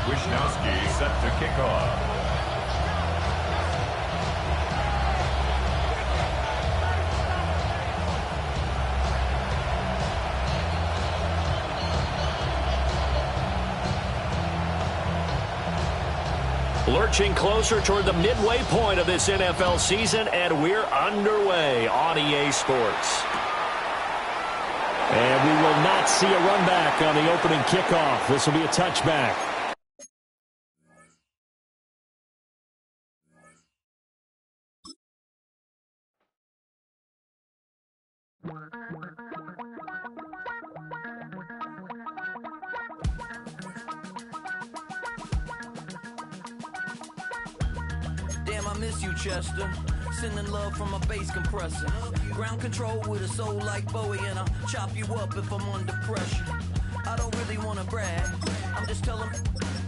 Wisnowski set to kick off. Lurching closer toward the midway point of this NFL season, and we're underway on EA Sports. And we will not see a run back on the opening kickoff. This will be a touchback. Damn, I miss you, Chester. Sending love from a bass compressor. Ground control with a soul like Bowie, and I'll chop you up if I'm under pressure. I don't really want to brag. I'm just telling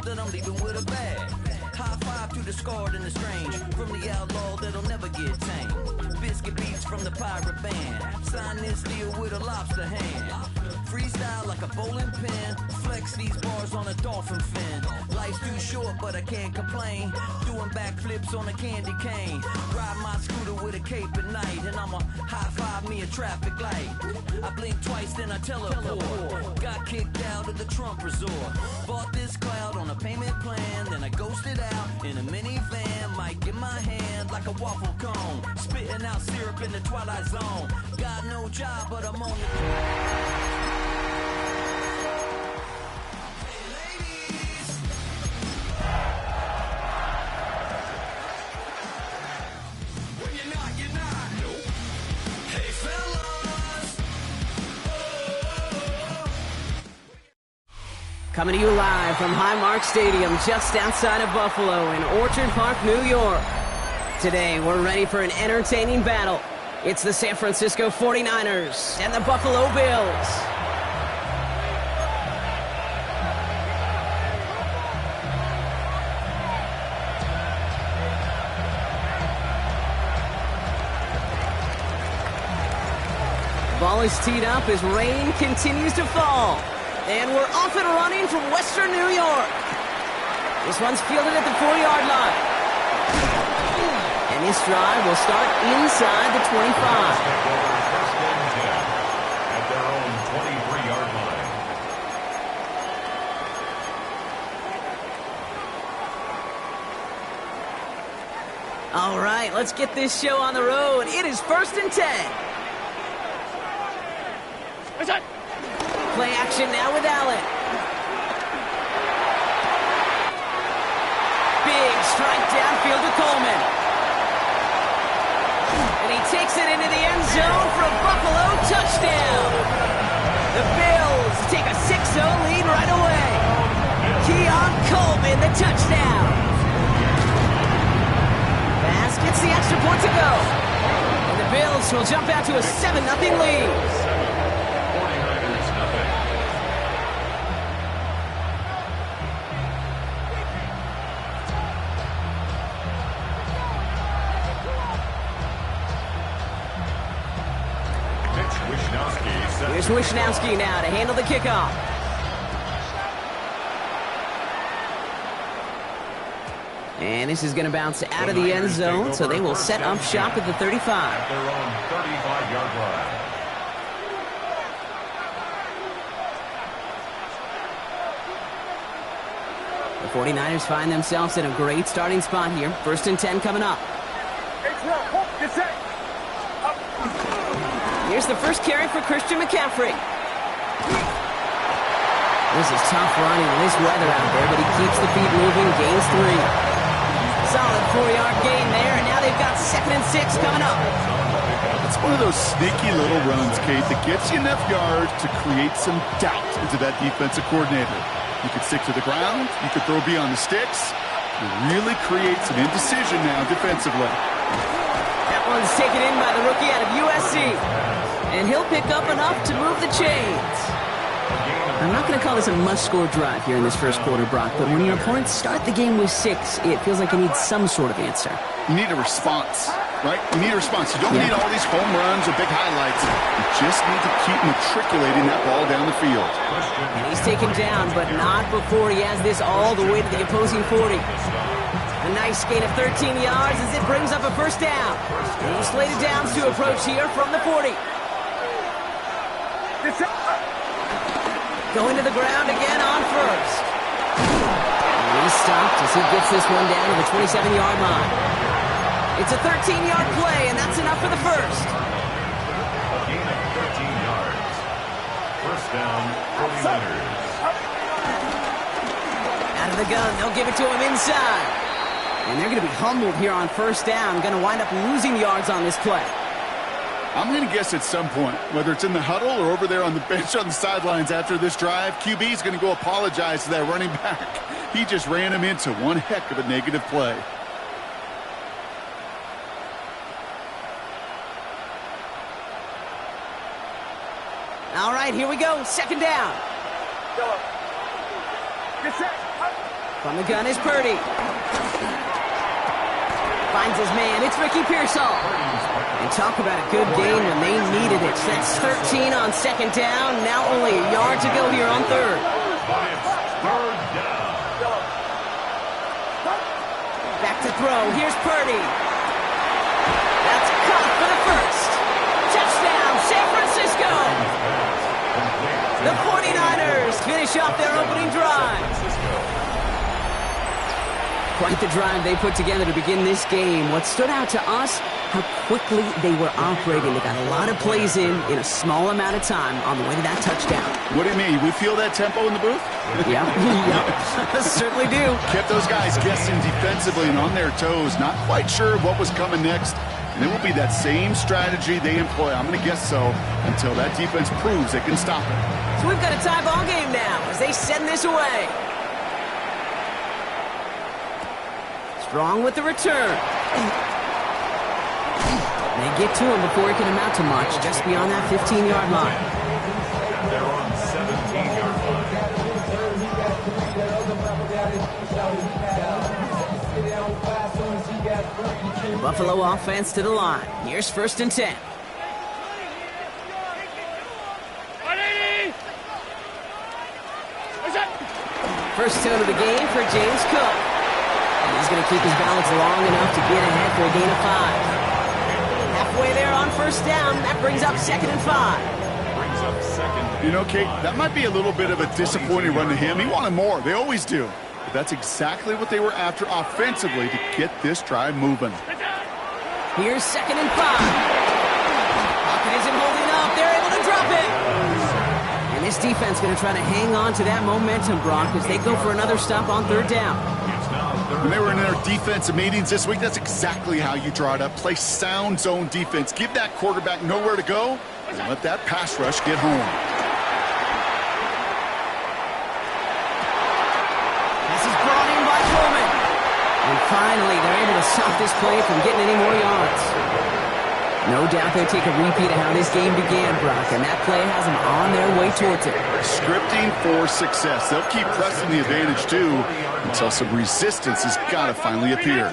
that I'm leaving with a bag. High five to the scarred and the strange. From the outlaw that'll never get tamed. Biscuit beats from the pirate band. Sign this deal with a lobster hand. Freestyle like a bowling pin. Flex these bars on a dolphin fin. Life's too short, but I can't complain. Doing backflips on a candy cane. Ride my scooter with a cape at night. And I'ma high five me a traffic light. I blink twice, then I teleport. Got kicked out of the Trump resort. Bought this cloud on a payment plan. Then I ghosted out in a minivan. Might get my hand like a waffle cone. Spitting out syrup in the twilight zone. Got no job, but I'm on the... Coming to you live from Highmark Stadium, just outside of Buffalo in Orchard Park, New York. Today, we're ready for an entertaining battle. It's the San Francisco 49ers and the Buffalo Bills. Ball is teed up as rain continues to fall. And we're off and running from Western New York. This one's fielded at the 4-yard line. And this drive will start inside the 25. First and 10 at their own 23-yard line. All right, let's get this show on the road. It is 1st and 10. Play action now with Allen. Big strike downfield to Coleman. And he takes it into the end zone for a Buffalo touchdown. The Bills take a 6-0 lead right away. Keon Coleman, the touchdown. Pass gets the extra point to go. And the Bills will jump out to a 7-0 lead. Here's Wisnowski now to handle the kickoff. And this is going to bounce out of the end zone, so they will set up shop at the 35. At their own 35-yard line. The 49ers find themselves in a great starting spot here. 1st and 10 coming up. Here's the first carry for Christian McCaffrey. This is tough running in this weather out there, but he keeps the feet moving, gains 3. Solid 4-yard gain there, and now they've got 2nd and 6 coming up. It's one of those sneaky little runs, Kate, that gets you enough yards to create some doubt into that defensive coordinator. You could stick to the ground, you could throw beyond the sticks. You really create some indecision now defensively. That one's taken in by the rookie out of USC. And he'll pick up enough to move the chains. I'm not going to call this a must-score drive here in this first quarter, Brock, but when your opponents start the game with 6, it feels like you need some sort of answer. You need a response. right? You need a response. You don't need all these home runs or big highlights. You just need to keep matriculating that ball down the field. And he's taken down, but not before he has this all the way to the opposing 40. A nice gain of 13 yards as it brings up a first down. And he's slated downs to approach here from the 40. Going to the ground again on first. And he's stopped as he gets this one down to the 27-yard line. It's a 13-yard play, and that's enough for the first. A gain of 13 yards. First down, 49ers. Out of the gun, they'll give it to him inside. And they're going to be humbled here on first down. Going to wind up losing yards on this play. I'm going to guess at some point, whether it's in the huddle or over there on the bench on the sidelines after this drive, QB is going to go apologize to that running back. He just ran him into one heck of a negative play. All right, here we go. Second down. From the gun is Purdy. Finds his man. It's Ricky Pearsall. And talk about a good game when they needed it. That's 13 on second down. Now only a yard to go here on third. Third down. Back to throw. Here's Purdy. That's caught for the first. Touchdown, San Francisco. The 49ers finish off their opening drive. Quite the drive they put together to begin this game. What stood out to us, how quickly they were operating. They got a lot of plays in a small amount of time on the way to that touchdown. What do you mean? We feel that tempo in the booth? Yeah, certainly do. Kept those guys guessing defensively and on their toes, not quite sure what was coming next. And it will be that same strategy they employ, I'm going to guess so, until that defense proves they can stop it. So we've got a tie ball game now as they send this away. Strong with the return. They get to him before it can amount to much, just beyond that 15-yard line. And they're on 17-yard line. The Buffalo offense to the line. Here's first and 10. First tone of the game for James Cook. And he's going to keep his balance long enough to get ahead for a gain of 5. Halfway there on first down. That brings up second and 5. Brings up second. You know, Kate, that might be a little bit of a disappointing run to him. He wanted more. They always do. But that's exactly what they were after offensively to get this drive moving. Here's second and 5. Pocket isn't holding up. They're able to drop it. And this defense going to try to hang on to that momentum, Brock, as they go for another stop on third down. When they were in their defensive meetings this week, that's exactly how you draw it up. Play sound zone defense. Give that quarterback nowhere to go and let that pass rush get home. This is brought in by Coleman. And finally, they're able to stop this play from getting any more yards. No doubt they take a repeat of how this game began, Brock, and that play has them on their way towards it. Scripting for success. They'll keep pressing the advantage, too, until some resistance has got to finally appear.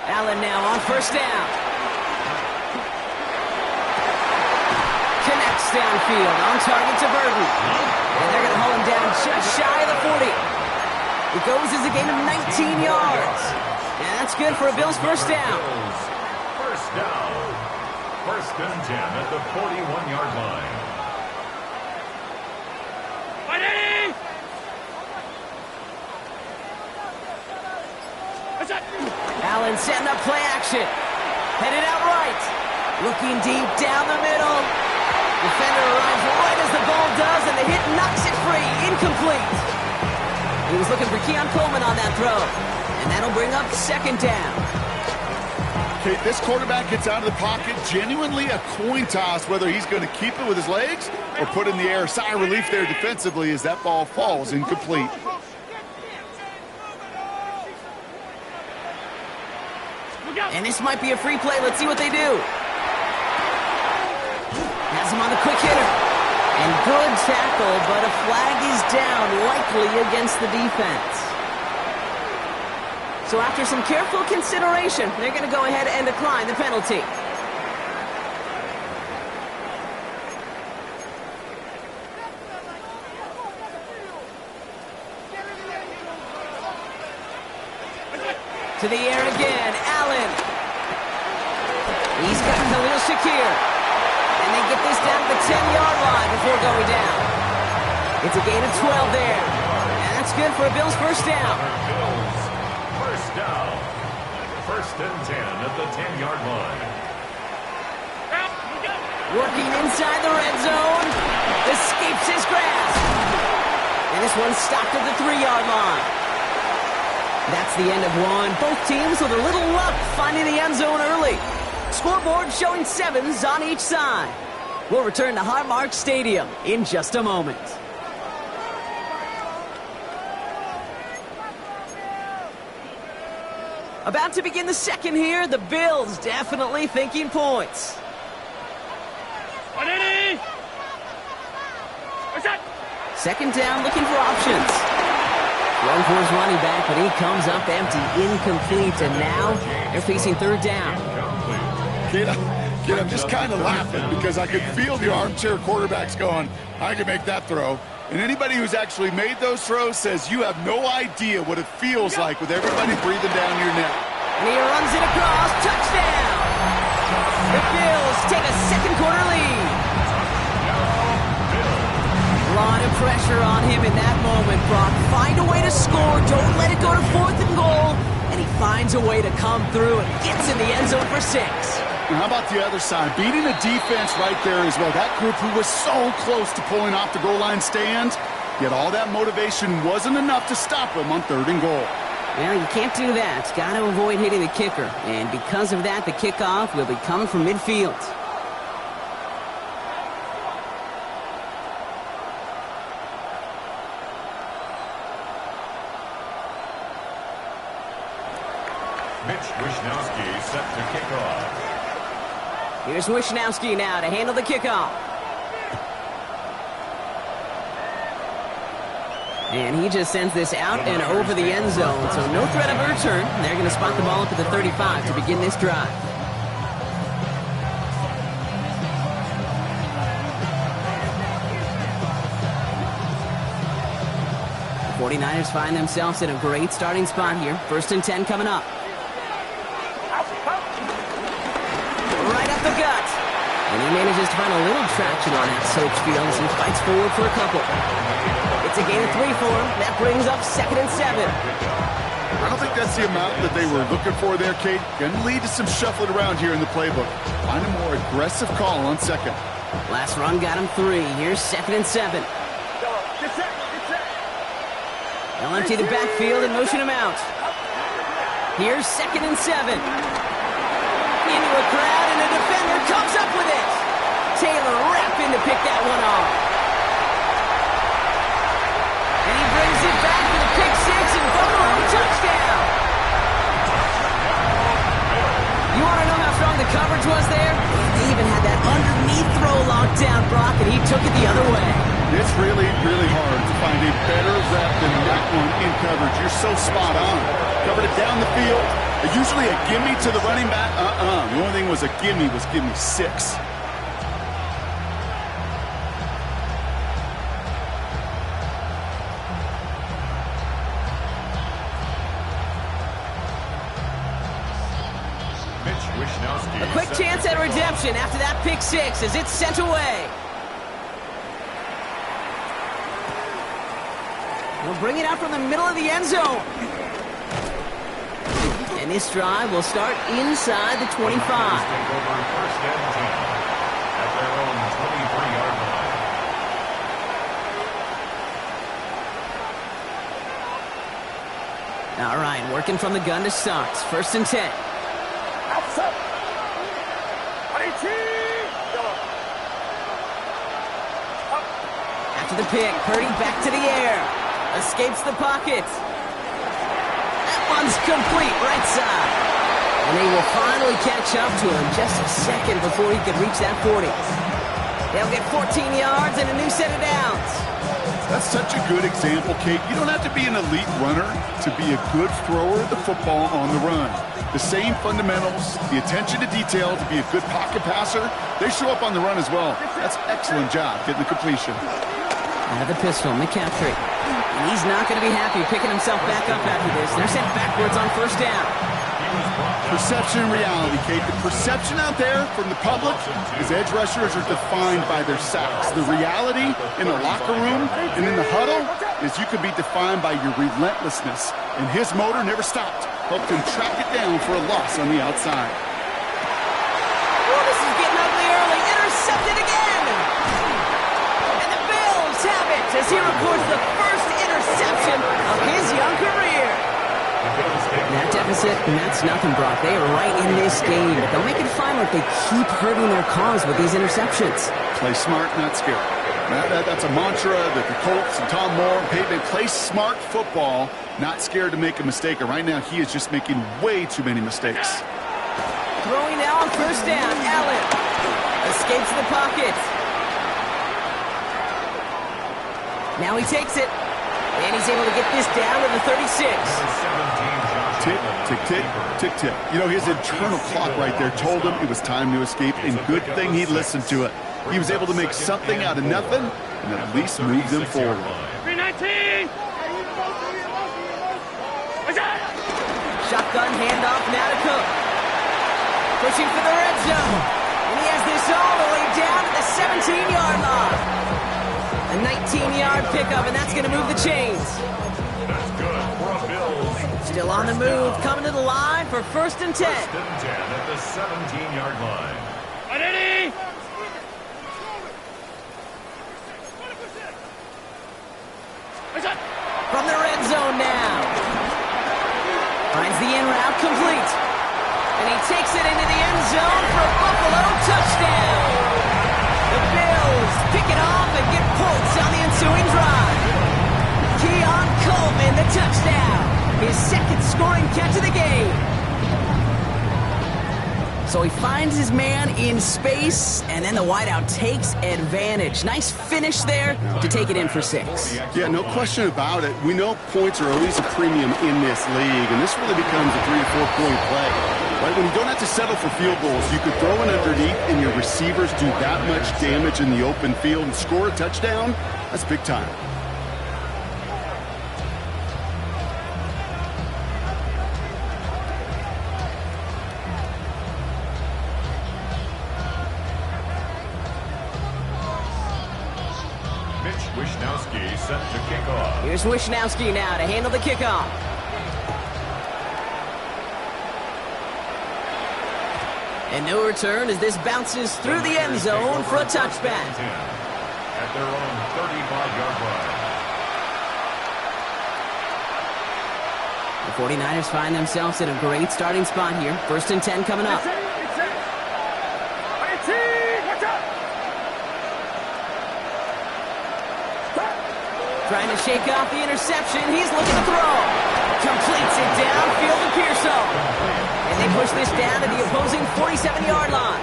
Allen now on first down. Connects downfield, on target to Burton. And they're going to hold him down just shy of the 40. It goes as a gain of 19 yards. And that's good for a Bills first down. First down. First and 10 at the 41-yard line. Allen setting up play action. Headed out right. Looking deep down the middle. Defender arrives right as the ball does, and the hit knocks it free. Incomplete. He was looking for Keon Coleman on that throw. And that'll bring up second down. Okay, this quarterback gets out of the pocket. Genuinely a coin toss whether he's going to keep it with his legs or put in the air. Sigh of relief there defensively as that ball falls incomplete. And this might be a free play. Let's see what they do. Has him on the quick hitter. And good tackle, but a flag is down, likely against the defense. So after some careful consideration, they're going to go ahead and decline the penalty. To the air again, Allen. He's got Khalil Shakir. And they get this down to the 10-yard line before going down. It's a gain of 12 there. And that's good for a Bills first down. Bills, first down. First and 10 at the 10-yard line. Working inside the red zone. Escapes his grasp. And this one's stopped at the 3-yard line. That's the end of one. Both teams with a little luck finding the end zone early. Scoreboard showing 7s on each side. We'll return to Highmark Stadium in just a moment. About to begin the second here. The Bills definitely thinking points. Second down, looking for options. Thrown for his running back, but he comes up empty, incomplete, and now they're facing third down. Kid, I'm just kind of laughing because I could feel the armchair quarterbacks going, I can make that throw. And anybody who's actually made those throws says you have no idea what it feels like with everybody breathing down your neck. And he runs it across, touchdown! The Bills take a second quarter lead. A lot of pressure on him in that moment, Brock. Find a way to score, don't let it go to 4th and goal, and he finds a way to come through and gets in the end zone for 6. And how about the other side? Beating the defense right there as well. That group who was so close to pulling off the goal line stand, yet all that motivation wasn't enough to stop him on 3rd and goal. Well, you can't do that. Got to avoid hitting the kicker. And because of that, the kickoff will be coming from midfield. Mitch Wishnowsky set to kick off. Here's Wishnowsky now to handle the kickoff. And he just sends this out and over the end zone, so no threat of a return. They're going to spot the ball up at the 35 to begin this drive. The 49ers find themselves in a great starting spot here. 1st and 10 coming up. Right up the gut. And he manages to find a little traction on that soaked field as he fights forward for a couple. It's a gain of 3 for him. That brings up 2nd and 7. I don't think that's the amount that they were looking for there, Kate. Going to lead to some shuffling around here in the playbook. Find a more aggressive call on 2nd. Last run got him 3. Here's 2nd and 7. They'll empty the backfield and motion him out. Here's 2nd and 7. Into a crowd, and a defender comes up with it. Taylor rapping to pick that one off. And he brings it back to the pick 6 and Buffalo touchdown. You want to know how strong the coverage was there? They even had that underneath throw locked down, Brock, and he took it the other way. It's really, really hard to find a better rep than that one in coverage. You're so spot on. Covered it down the field. Usually a gimme to the running back. The only thing was a gimme 6. Wishnowsky. A quick chance at redemption after that pick 6 as it's sent away. We'll bring it out from the middle of the end zone. And this drive will start inside the 25. Take over 1st and 10 at their own 23-yard line. All right, working from the gun to start. 1st and 10. After the pick, Purdy back to the air. Escapes the pocket. That one's complete, right side. And they will finally catch up to him just a second before he could reach that 40. They'll get 14 yards and a new set of downs. That's such a good example, Kate. You don't have to be an elite runner to be a good thrower of the football on the run. The same fundamentals, the attention to detail to be a good pocket passer, they show up on the run as well. That's excellent job getting the completion. Out of the pistol, McCaffrey. And he's not going to be happy picking himself back up after this. They're sent backwards on first down. Perception and reality, Kate. The perception out there from the public is edge rushers are defined by their sacks. The reality in the locker room and in the huddle is you can be defined by your relentlessness. And his motor never stopped. Helped him track it down for a loss on the outside. Oh, this is getting ugly early. Intercepted again. And the Bills have it as he records the first interception of his young career. That deficit, and that's nothing, Brock. They are right in this game, but they'll make it fine if they keep hurting their cause with these interceptions. Play smart, not scared. That's a mantra that the Colts and Tom Moore and Peyton play smart football, not scared to make a mistake. And right now, he is just making way too many mistakes. Throwing now on first down. Allen escapes the pocket. Now he takes it. And he's able to get this down to the 36. Tick, tick, tick, tick, tick. You know, his internal clock right there told him it was time to escape, and good thing he listened to it. He was able to make something out of nothing and at least move them forward. 319! Shotgun handoff now to Cook. Pushing for the red zone. And he has this all the way down to the 17-yard line. A 19-yard pickup, and that's going to move the chains. That's good for a Bills. Still on the move, coming to the line for first and 10. First and 10 at the 17-yard line. Identity! From the red zone now. Finds the in route complete. And he takes it into the end zone for a Buffalo touchdown. The Bills pick it off and get points on the ensuing drive. Keon Coleman, the touchdown. His second scoring catch of the game. So he finds his man in space, and then the wideout takes advantage. Nice finish there to take it in for 6. Yeah, no question about it. We know points are always a premium in this league, and this really becomes a 3 or 4 point play. Right? When you don't have to settle for field goals, you could throw it underneath, and your receivers do that much damage in the open field and score a touchdown. That's big time. Wishnowski set to kick off. Here's Wishnowski now to handle the kickoff. And no return as this bounces through the end zone for a touchback. At their own 35-yard line. The 49ers find themselves in a great starting spot here. First and 10 coming up. Trying to shake off the interception. He's looking to throw. Completes it downfield to Pearson. And they push this down to the opposing 47-yard line.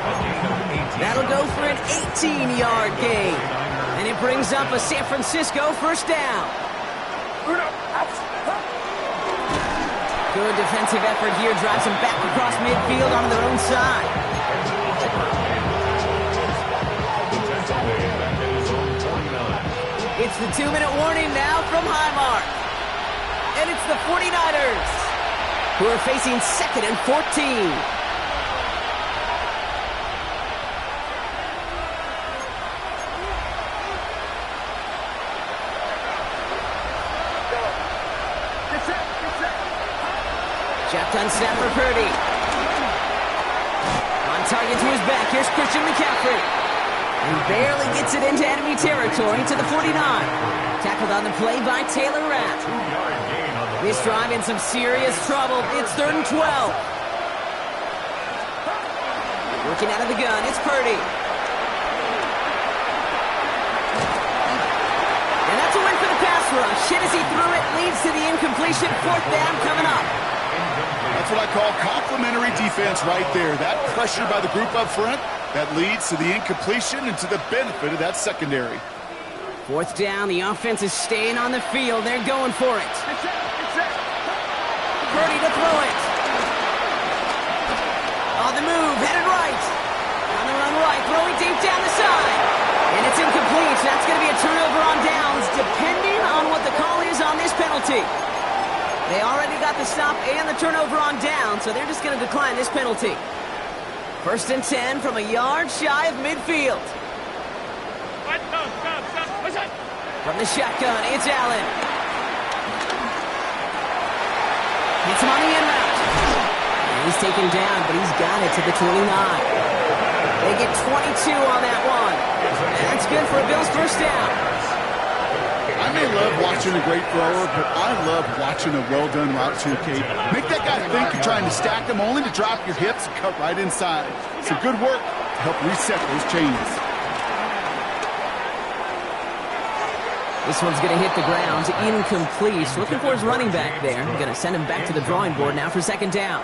That'll go for an 18-yard gain. And it brings up a San Francisco first down. Good defensive effort here. Drives them back across midfield onto their own side. It's the 2-minute warning now from Highmark. And it's the 49ers who are facing 2nd and 14. Shotgun snap for Purdy. On target to his back. Here's Christian McCaffrey. And barely gets it into enemy territory to the 49. Tackled on the play by Taylor Rapp. This drive in some serious trouble. It's 3rd and 12. Working out of the gun, it's Purdy. And that's a win for the pass rush. Hit as he threw it, leads to the incompletion. 4th down coming up. That's what I call complimentary defense right there. That pressure by the group up front, that leads to the incompletion and to the benefit of that secondary. 4th down, the offense is staying on the field. They're going for it. Purdy to throw it. On the move, headed right. On the run right, throwing deep down the side. And it's incomplete. That's going to be a turnover on downs, depending on what the call is on this penalty. They already got the stop and the turnover on down, so they're just going to decline this penalty. 1st and 10 from a yard shy of midfield. From the shotgun, it's Allen. Hits him on the in route. He's taken down, but he's got it to the 29. They get 22 on that one. And that's good for a Bills 1st down. I may love watching a great thrower, but I love watching a well-done route too, Kate. Make that guy think you're trying to stack him, only to drop your hips and cut right inside. Some good work to help reset those chains. This one's going to hit the ground. Incomplete. Looking for his running back there. Going to send him back to the drawing board now for 2nd down.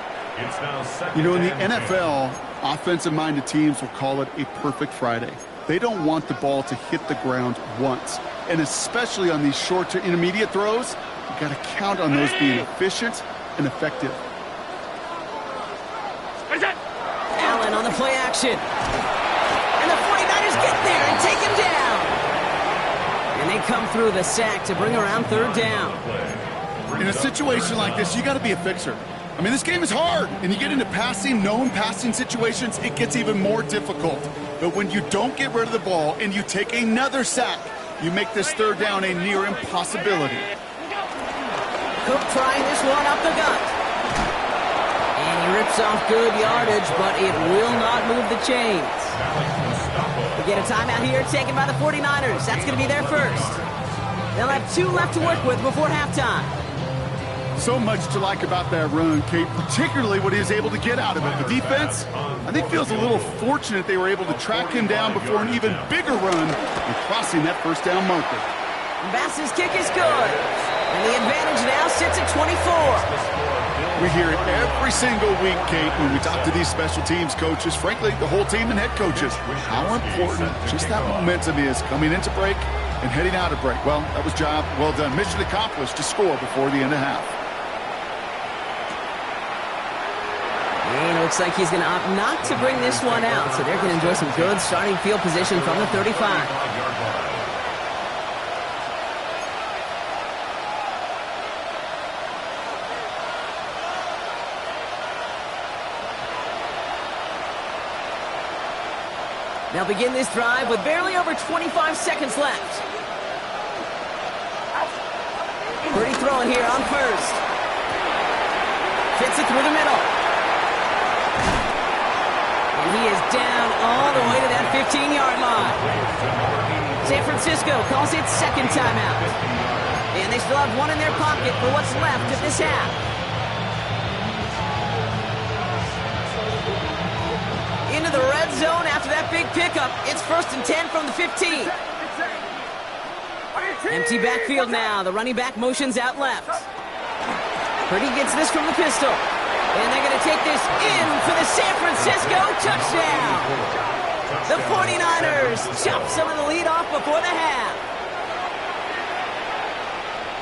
You know, in the NFL, offensive-minded teams will call it a perfect Friday. They don't want the ball to hit the ground once. And especially on these short to intermediate throws, you've got to count on those being efficient and effective. Allen on the play action. And the 49ers get there and take him down. And they come through the sack to bring around 3rd down. In a situation like this, you got to be a fixer. I mean, this game is hard, and you get into known passing situations, it gets even more difficult. But when you don't get rid of the ball and you take another sack, you make this 3rd down a near impossibility. Cook trying this one up the gut. And he rips off good yardage, but it will not move the chains. We get a timeout here taken by the 49ers. That's going to be their first. They'll have 2 left to work with before halftime. So much to like about that run, Kate, particularly what he was able to get out of it. The defense, I think, feels a little fortunate they were able to track him down before an even bigger run and crossing that 1st down marker. Bass's kick is good. And the advantage now sits at 24. We hear it every single week, Kate, when we talk to these special teams coaches, frankly, the whole team and head coaches, how important just that momentum is coming into break and heading out of break. Well, that was job well done. Mission accomplished to score before the end of half. And it looks like he's going to opt not to bring this one out, so they're going to enjoy some good starting field position from the 35. They'll begin this drive with barely over 25 seconds left. Purdy throwing here on 1st. Fits it through the middle. And he is down all the way to that 15-yard line. San Francisco calls it 2nd timeout. And they still have 1 in their pocket for what's left of this half. Into the red zone after that big pickup. It's 1st and 10 from the 15. Empty backfield now. The running back motions out left. Purdy gets this from the pistol. And they're going to take this in for the San Francisco touchdown. The 49ers chop some of the lead off before the half.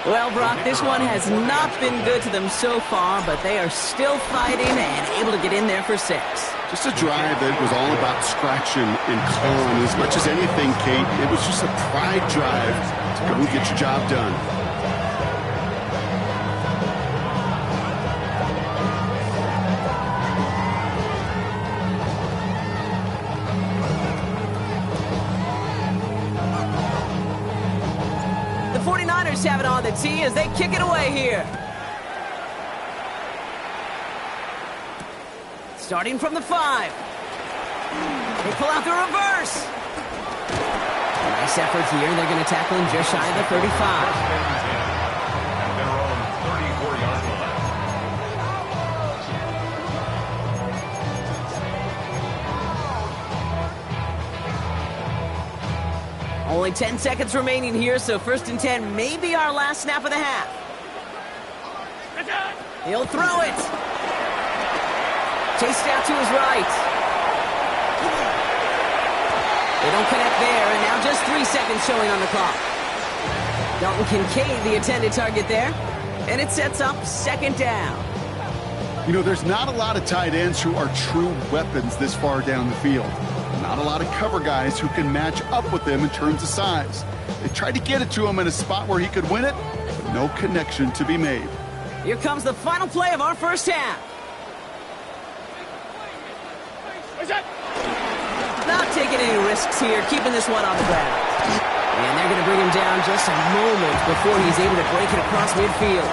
Well, Brock, this one has not been good to them so far, but they are still fighting and able to get in there for 6. Just a drive that was all about scratching and clawing. As much as anything, Kate, it was just a pride drive to go and get your job done. The 49ers have it on the tee as they kick it away here. Starting from the 5. They pull out the reverse. Nice effort here. They're going to tackle him just shy of the 35. Their own 34-yard line. Only 10 seconds remaining here, so 1st and 10 may be our last snap of the half. He'll throw it. Chased out to his right. They don't connect there, and now just 3 seconds showing on the clock. Dalton Kincaid, the intended target there, and it sets up second down. You know, there's not a lot of tight ends who are true weapons this far down the field. Not a lot of cover guys who can match up with them in terms of size. They tried to get it to him in a spot where he could win it, but no connection to be made. Here comes the final play of our first half. Not taking any risks here, keeping this one on the ground. And they're going to bring him down just a moment before he's able to break it across midfield.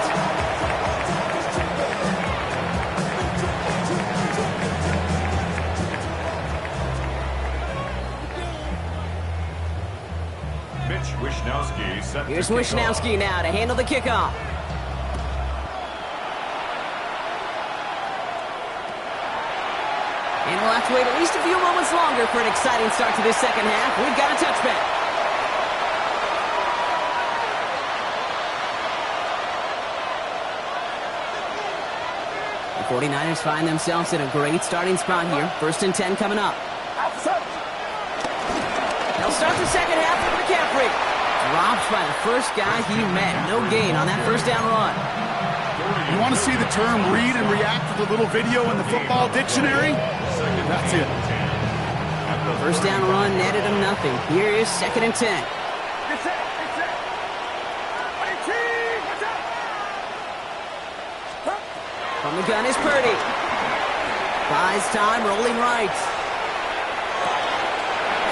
Here's Wishnowski now to handle the kickoff. And we'll have to wait at least a few moments longer for an exciting start to this second half. We've got a touchback. The 49ers find themselves in a great starting spot here. 1st and 10 coming up. They'll start the second half with McCaffrey. Dropped by the first guy he met. No gain on that first down run. You want to see the term read and react with a little video in the football dictionary? That's it. First down run netted him nothing. Here is 2nd and 10. From the gun is Purdy. Buys time, rolling right.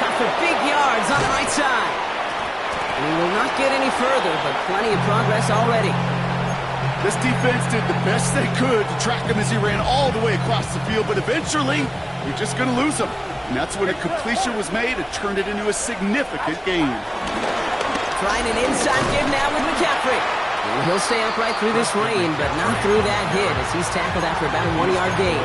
Cut for big yards on the right side. And he will not get any further, but plenty of progress already. This defense did the best they could to track him as he ran all the way across the field, but eventually, you're just going to lose him. And that's when a completion was made and turned it into a significant gain. Trying an inside give now with McCaffrey. And he'll stay upright through this rain, but not through that hit as he's tackled after about a 1-yard gain.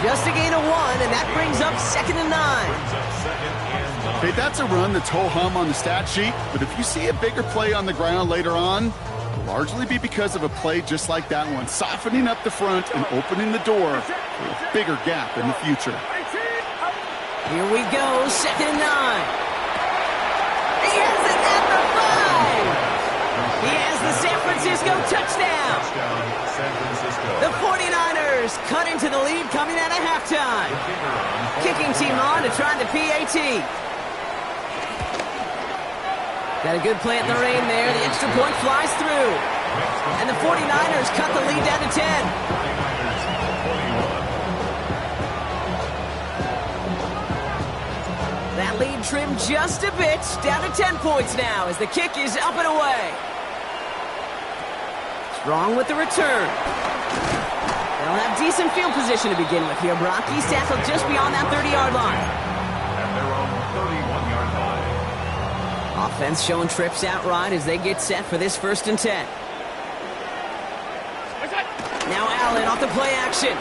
Just a gain of 1, and that brings up 2nd and 9. Okay, that's a run that's ho-hum on the stat sheet, but if you see a bigger play on the ground later on, it'll largely be because of a play just like that one, softening up the front and opening the door for a bigger gap in the future. Here we go, 2nd and 9. He has it at the 5. He has the San Francisco touchdown. The 49ers cut into the lead coming out of halftime. Kicking team on to try the PAT. Got a good play at the rain there. The extra point flies through. And the 49ers cut the lead down to 10. That lead trimmed just a bit. Down to 10 points now as the kick is up and away. Strong with the return. They'll have decent field position to begin with here. Brock, he's tackled just beyond that 30-yard line. At their own 31-yard line. Offense showing trips out right as they get set for this 1st and 10. Now Allen off the play action.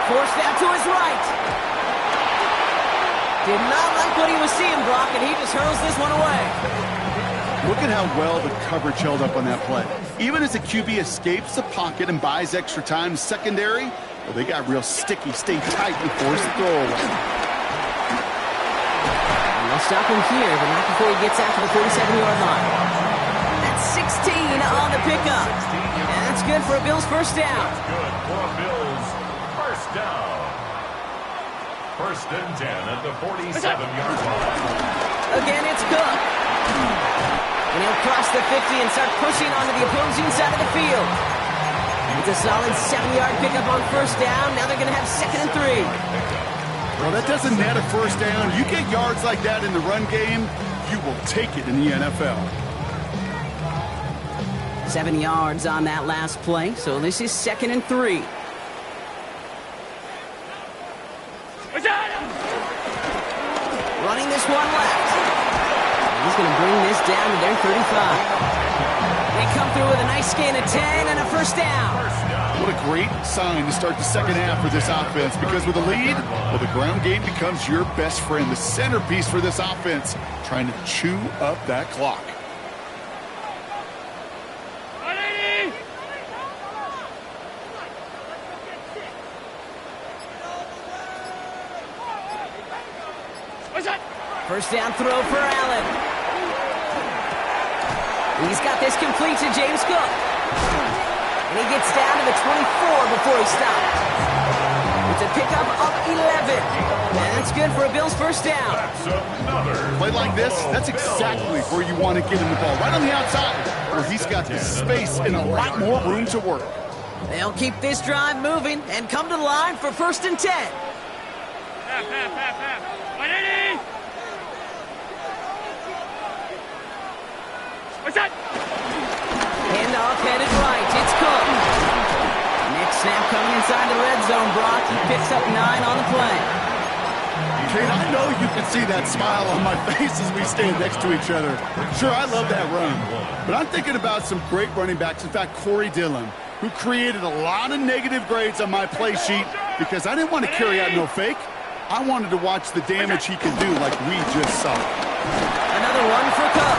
Forced out to his right. Did not like what he was seeing, Brock, and he just hurls this one away. Look at how well the coverage held up on that play. Even as the QB escapes the pocket and buys extra time, secondary, well, they got real sticky, stay tight and force the throw away. And they'll stop him here, but not before he gets out to the 47-yard line. That's 16 on the pickup. And that's good for a Bills first down. Good for a Bills first down. 1st and 10 at the 47-yard line. Again, it's Cook. And he'll cross the 50 and start pushing onto the opposing side of the field. It's a solid 7-yard pickup on 1st down. Now they're going to have 2nd and 3. Well, that doesn't net a 1st down. You get yards like that in the run game, you will take it in the NFL. 7 yards on that last play, so this is 2nd and 3. Running this one left. He's going to bring this down to their 35. They come through with a nice gain of 10 and a 1st down. What a great sign to start the second half for this offense, because with a lead, well, the ground game becomes your best friend, the centerpiece for this offense, trying to chew up that clock. What's that? First down throw for Allen. He's got this complete to James Cook. And he gets down to the 24 before he stops. It's a pickup of 11. And that's good for a Bills first down. That's another. Play like this, that's exactly where you want to get him the ball. Right on the outside, where he's got the space and a lot more room to work. They'll keep this drive moving and come to the line for 1st and 10. Half. 180. What's that? Handoff headed right. It's Cook. Next snap coming inside the red zone, Brock. He picks up 9 on the play. Kate, I know you can see that smile on my face as we stand next to each other. Sure, I love that run. But I'm thinking about some great running backs. In fact, Corey Dillon, who created a lot of negative grades on my play sheet because I didn't want to carry out no fake. I wanted to watch the damage he can do like we just saw. Another one for Cook.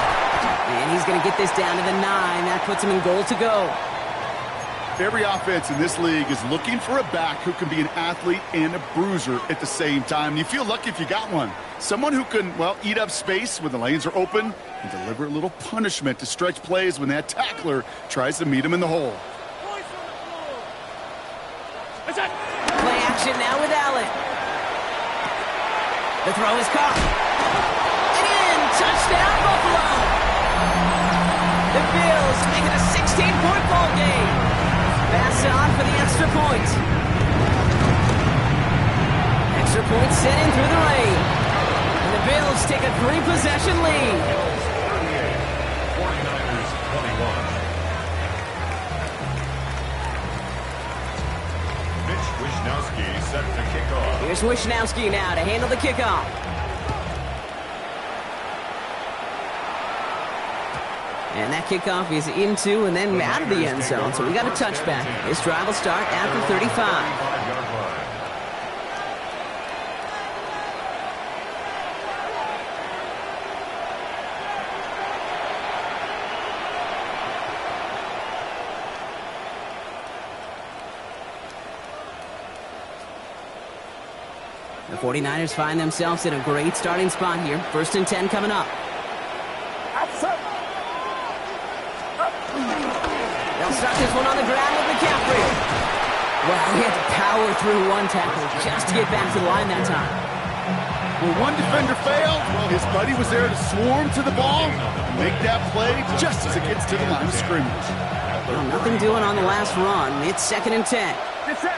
And he's going to get this down to the 9. That puts him in goal to go. Every offense in this league is looking for a back who can be an athlete and a bruiser at the same time. You feel lucky if you got one. Someone who can, well, eat up space when the lanes are open and deliver a little punishment to stretch plays when that tackler tries to meet him in the hole. What's that? Play action now with Allen. The throw is caught. And in! Touchdown, Buffalo! The Bills make it a 16-point ball game. Pass on for the extra point. Extra point sent in through the rain. And the Bills take a 3-possession lead. 49ers 21. Mitch Wishnowsky set to kick off. Here's Wishnowsky now to handle the kickoff. And that kickoff is into and then out of the end zone. So we got a touchback. This drive will start at the 35. 35-yard line. The 49ers find themselves in a great starting spot here. 1st and 10 coming up. They'll start this one on the ground with McCaffrey. Well, he had to power through one tackle just to get back to the line that time. When one defender failed, his buddy was there to swarm to the ball and make that play just as it gets to the line of scrimmage. Well, nothing doing on the last run. It's 2nd and 10. Get set.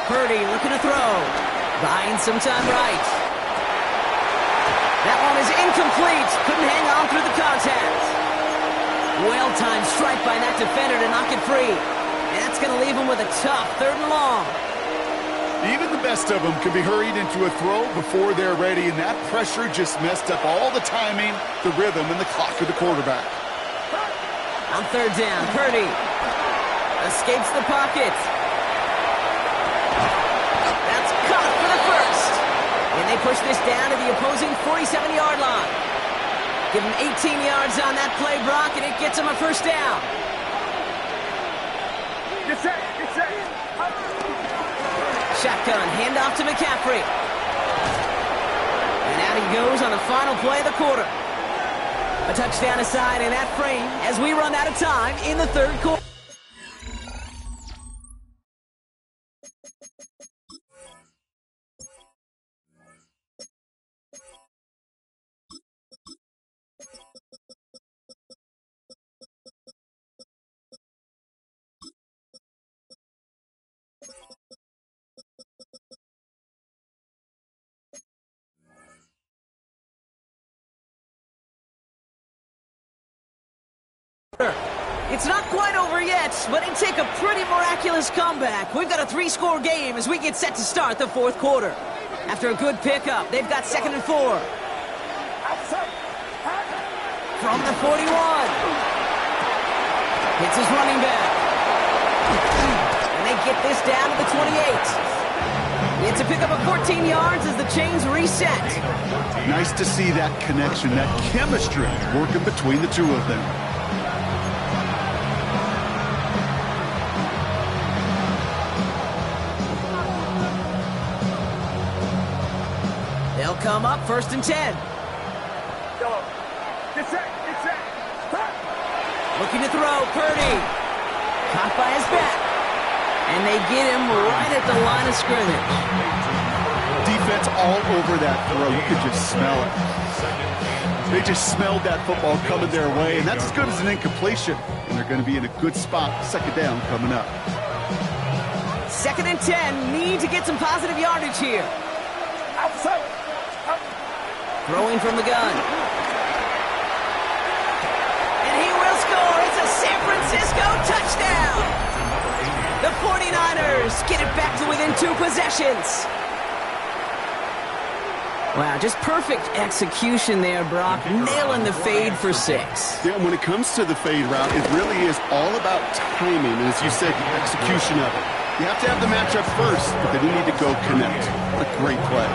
Purdy looking to throw. Buying some time right. That one is incomplete. Couldn't hang on through the contact. Well-timed strike by that defender to knock it free. And that's going to leave him with a tough 3rd and long. Even the best of them can be hurried into a throw before they're ready, and that pressure just messed up all the timing, the rhythm, and the clock of the quarterback. On 3rd down, Purdy escapes the pocket. That's caught for the first. And they push this down to the opposing 47-yard line. Give him 18 yards on that play, Brock, and it gets him a 1st down. Get set. Shotgun, handoff to McCaffrey. And out he goes on the final play of the quarter. A touchdown aside in that frame as we run out of time in the 3rd quarter. It's not quite over yet, but it'd take a pretty miraculous comeback. We've got a 3-score game as we get set to start the 4th quarter. After a good pickup, they've got 2nd and 4. From the 41. Hits his running back. And they get this down to the 28. It's a pickup of 14 yards as the chains reset. Nice to see that connection, that chemistry working between the two of them. come up, 1st and 10. Get set. Looking to throw, Purdy. Caught by his back. And they get him right at the line of scrimmage. Defense all over that throw. You could just smell it. They just smelled that football coming their way, and that's as good as an incompletion. And they're going to be in a good spot, 2nd down coming up. 2nd and 10, need to get some positive yardage here. Outside. Throwing from the gun. And he will score. It's a San Francisco touchdown. The 49ers get it back to within 2 possessions. Wow, just perfect execution there, Brock. Nailing the fade for 6. Yeah, when it comes to the fade route, it really is all about timing, and as you said, the execution of it. You have to have the matchup first, but then you need to go connect. What a great play.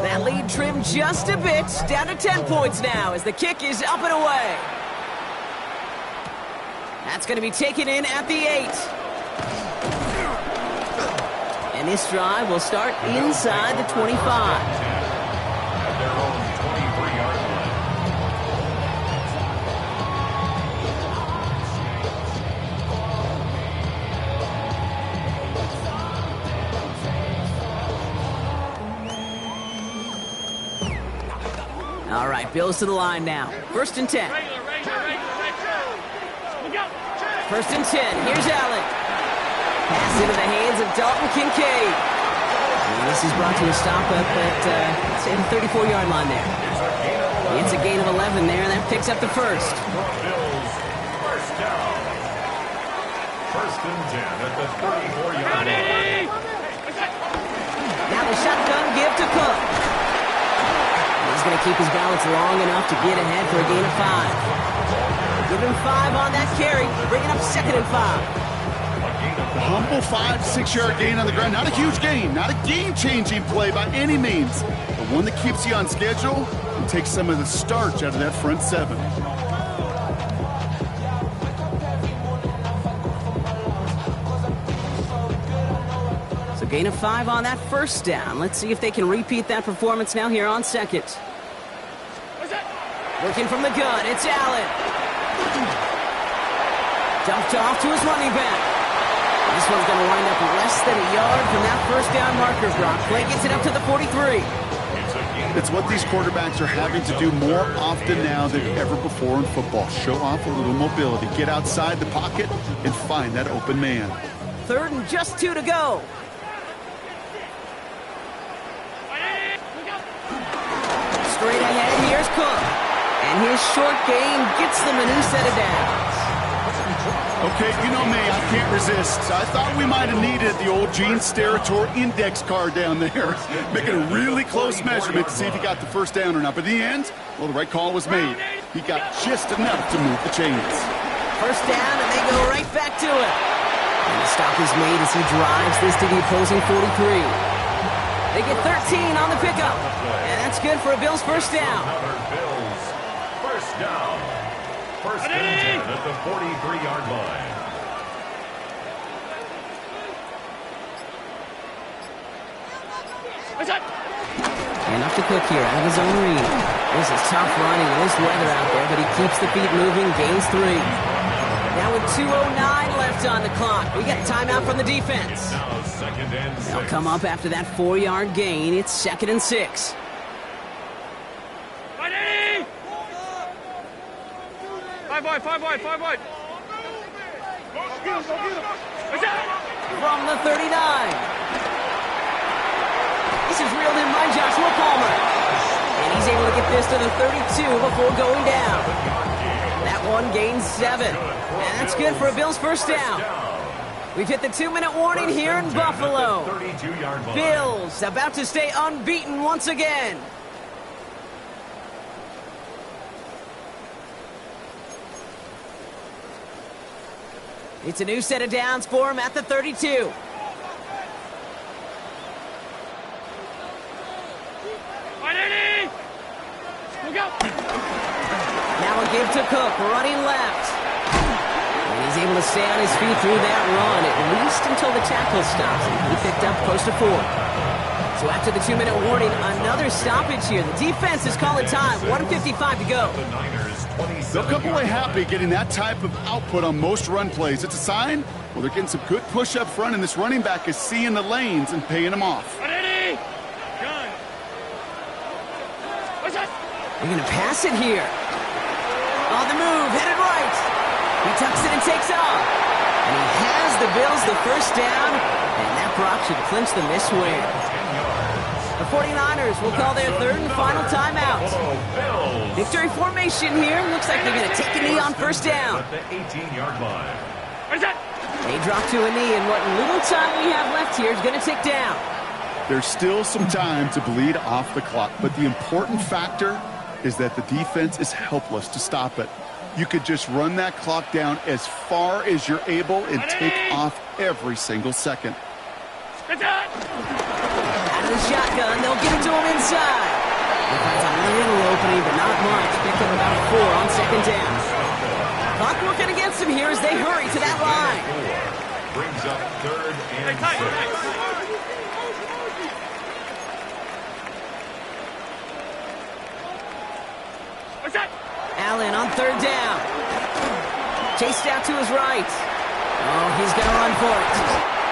That lead trimmed just a bit, down to 10 points now as the kick is up and away. That's going to be taken in at the 8. And this drive will start inside the 25. At their own 23-yard line. All right, Bills to the line now. 1st and 10. First and 10. Here's Allen. Pass into the hands of Dalton Kincaid. And this is brought to a stop up at, say, the 34-yard line there. It's a gain of 11 there, and that picks up the 1st. Bills, 1st down. 1st and 10 at the 34-yard line. Now the shotgun give to Cook. He's going to keep his balance long enough to get ahead for a gain of 5. Give him 5 on that carry, bringing up 2nd and 5. A humble 5-6-yard gain on the ground. Not a huge gain, not a game-changing play by any means, but one that keeps you on schedule and takes some of the starch out of that front 7. So gain of 5 on that 1st down. Let's see if they can repeat that performance now here on 2nd. Looking from the gun, it's Allen. Dumped off to his running back. This one's going to wind up less than a yard from that 1st down marker, Brock. Play gets it up to the 43. It's what these quarterbacks are having to do more often now than ever before in football. Show off a little mobility. Get outside the pocket and find that open man. 3rd and just 2 to go. Straight ahead, here's Cook. And his short gain gets them a new set of downs. Okay, you know me, I can't resist. I thought we might have needed the old Gene Steratore index card down there, making a really close measurement to see if he got the 1st down or not. But in the end, well, the right call was made. He got just enough to move the chains. 1st down, and they go right back to it. And the stop is made as he drives this to the opposing 43. They get 13 on the pickup, and that's good for a Bills 1st down. Bills, 1st down. 1st and 10 at the 43-yard line. And up to Cook here, out of his own read. This is tough running with this weather out there, but he keeps the feet moving, gains 3. Now with 2:09 left on the clock, we got timeout from the defense. Now 2nd and 6. They'll come up after that 4-yard gain. It's 2nd and 6. Five wide. From the 39. This is reeled in by Joshua Palmer. And he's able to get this to the 32 before going down. That one gains 7. And that's good for a Bills 1st down. We've hit the 2-minute warning here in Buffalo. Bills about to stay unbeaten once again. It's a new set of downs for him at the 32. Now a give to Cook, running left. And He's able to stay on his feet through that run, at least until the tackle stops. He picked up close to 4. So after the 2-minute warning, another stoppage here. The defense is calling time. 1:55 to go. The Niners, 27 They'll come away yards. happy getting that type of output on most run plays. It's a sign, well, they're getting some good push up front, and this running back is seeing the lanes and paying them off. Ready? Gun. What's that? They're going to pass it here. On the move, headed right. He tucks it and takes off. And he has the Bills the first down, and that Brock should clinch the miss win. The 49ers will call their third and final timeout. Buffalo Bills Victory formation here. Looks like they're going to take a knee on first down. at the 18-yard line. What's that? They drop to a knee, and what little time we have left here is going to tick down. There's still some time to bleed off the clock, but the important factor is that the defense is helpless to stop it. You could just run that clock down as far as you're able and take off every single second. What's that? Out of the shotgun, they'll give it to him inside. He finds a little opening, but not much. Picked up about 4 on second down. Clock working against him here as they hurry to that line. Brings up third Hey, and tight, 6. tight. What's that? Allen on third down. Chased out to his right. Oh, he's going to run for it.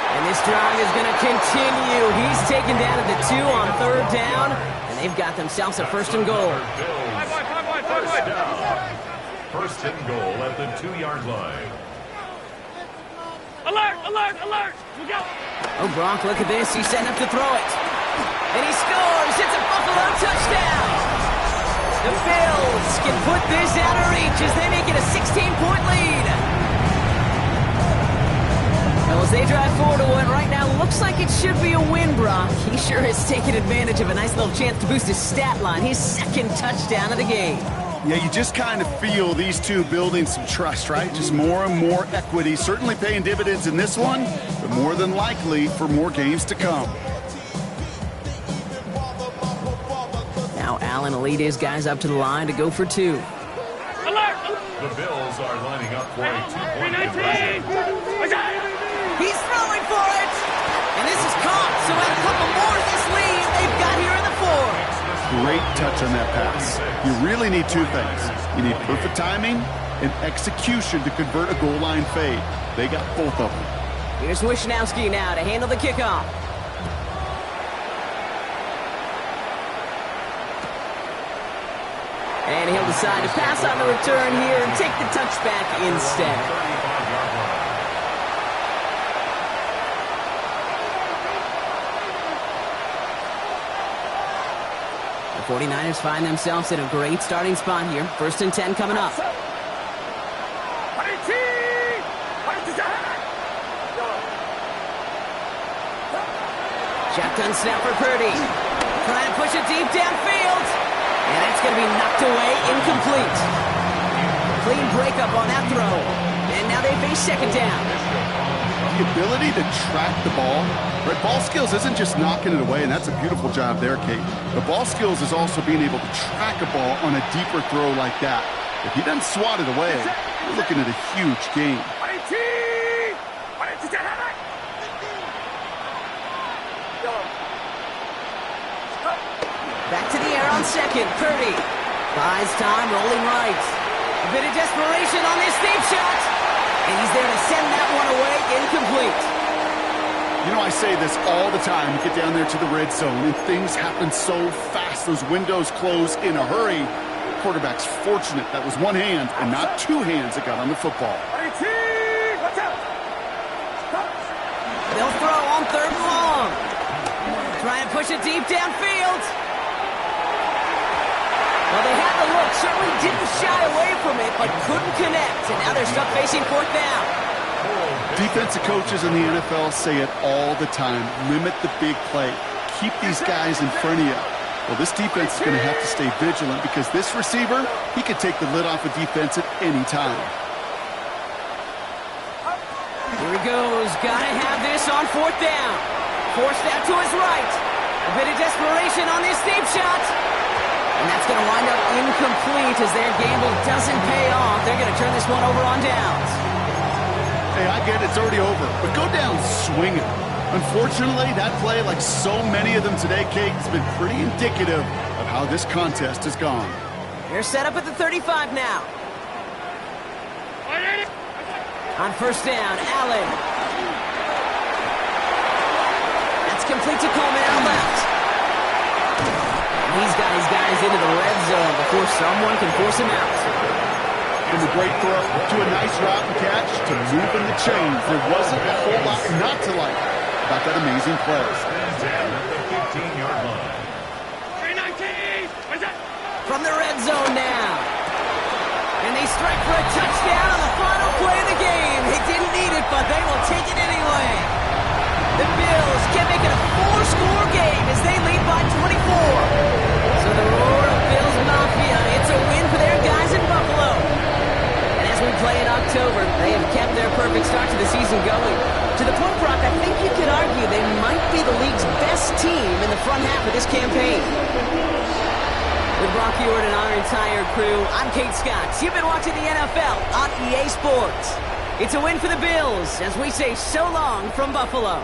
And this drive is going to continue. He's taken down at the 2 on third down. And they've got themselves a first and goal. First down. First and goal at the 2-yard line. Alert, alert, alert. Look out. Oh, Brock, look at this. He's setting up to throw it. And he scores. It's a Buffalo touchdown. The Bills can put this out of reach as they make it a 16-point lead. Well, as they drive forward to what right now looks like it should be a win, Brock. He sure has taken advantage of a nice little chance to boost his stat line. His second touchdown of the game. Yeah, you just kind of feel these two building some trust, right? Just more and more equity, certainly paying dividends in this one, but more than likely for more games to come. Now Allen will lead his guys up to the line to go for 2. Alert, alert. The Bills are lining up for a 2-point 319. conversion. What's that? He's throwing for it! And this is caught, so add a couple more to this lead they've got here in the 4. Great touch on that pass. You really need 2 things. You need perfect timing and execution to convert a goal line fade. They got both of them. Here's Wishnowski now to handle the kickoff. And he'll decide to pass on the return here and take the touchback instead. 35-yard line. The 49ers find themselves in a great starting spot here. First and 10 coming up. Shotgun snap for Purdy. Trying to push it deep downfield. And it's going to be knocked away, incomplete. Clean breakup on that throw. And now they face second down. The ability to track the ball, right? Ball skills isn't just knocking it away, and that's a beautiful job there, Kate. The ball skills is also being able to track a ball on a deeper throw like that. If he doesn't swat it away, you're looking at a huge game. Back to the air on second. Purdy buys time, rolling right. A bit of desperation on this deep shot. And he's there to send that one away, incomplete. You know, I say this all the time. You get down there to the red zone, and things happen so fast. Those windows close in a hurry. The quarterback's fortunate that was one hand and not 2 hands that got on the football. They'll throw on third and long. Try and push it deep downfield. Well, they had the look, certainly didn't shy away from it, but couldn't connect. And now they're stuck facing fourth down. Defensive coaches in the NFL say it all the time. Limit the big play. Keep these guys in front of you. Well, this defense is going to have to stay vigilant because this receiver, he could take the lid off a defense at any time. Here he goes. Got to have this on fourth down. Forced out to his right. A bit of desperation on this deep shot. And that's going to wind up incomplete as their gamble doesn't pay off. They're going to turn this one over on downs. Hey, I get it, it's already over, but go down swinging. Unfortunately, that play, like so many of them today, Kate, has been pretty indicative of how this contest has gone. They're set up at the 35 now. On first down, Allen. That's complete to Coleman out left. He's got his guys into the red zone before someone can force him out. From a great throw to a nice route and catch to moving the chains. There wasn't a whole lot not to like about that amazing play. First and 10 at the 15-yard line. From the red zone now. And they strike for a touchdown on the final play of the game. They didn't need it, but they will take it anyway. The Bills can make it a 4-score game as they lead by 24. So the roar of Bills Mafia, it's a win for their guys in Buffalo. And as we play in October, they have kept their perfect start to the season going. To the point, Brock, I think you could argue they might be the league's best team in the front half of this campaign. With Brock Huard and our entire crew, I'm Kate Scott. You've been watching the NFL on EA Sports. It's a win for the Bills as we say so long from Buffalo.